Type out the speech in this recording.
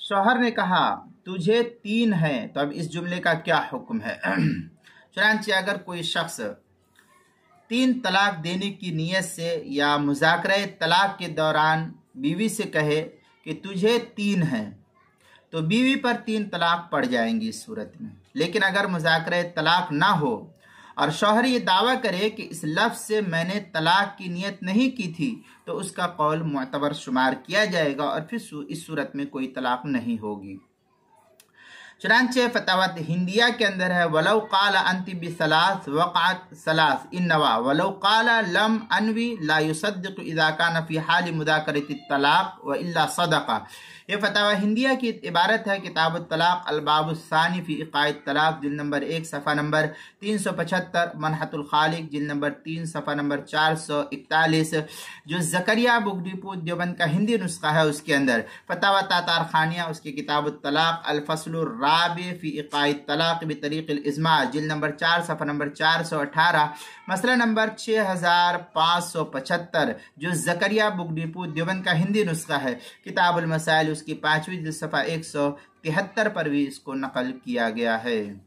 शौहर ने कहा तुझे 3 हैं, तो अब इस जुमले का क्या हुक्म है। चुनांचे अगर कोई शख्स 3 तलाक देने की नीयत से या मुज़ाकरा तलाक के दौरान बीवी से कहे कि तुझे 3 हैं, तो बीवी पर 3 तलाक पड़ जाएंगी इस सूरत में। लेकिन अगर मुज़ाकरा तलाक ना हो और शौहर ये दावा करे कि इस लफ्ज़ से मैंने तलाक की नीयत नहीं की थी, तो उसका कौल मुअतबर शुमार किया जाएगा और फिर इस सूरत में कोई तलाक नहीं होगी। चुनांचे फतावत हिंदिया के अंदर है, वलौ काला अंति बिसलास वक़अत सलास इन्नवा वलौ काला लम अनवी ला युसद्दिक़ु इज़ा काना फ़ी हाल मुज़ाकरति तलाक व इल्ला सदक़ा। ये फतावा हिंदिया की इबारत है किताब तलाक अलबाबुस्सानी फ़ी इक़ाइत तलाक, जिल्द नंबर 1 सफ़ा नंबर 375, मनहतुल खालिक जिल्द नंबर 3 सफ़ा नंबर 441, जो ज़करिया बुक डिपो देवबंद का हिंदी नुस्खा है उसके अंदर। फतावा तातार खानिया उसकी किताब तलाक अलफसलुर राबि फ़ी इक़ाइत तलाक बितरीक़िल इज़मा, जिल्द नंबर 4 सफ़ा नंबर 418, मसला नंबर 6575, जो ज़करिया बुक डिपो देवबंद का हिंदी नुस्खा है। किताबुल मसाइल उसकी 5वीं जिल्द सफ़ा 173 पर भी इसको नकल किया गया है।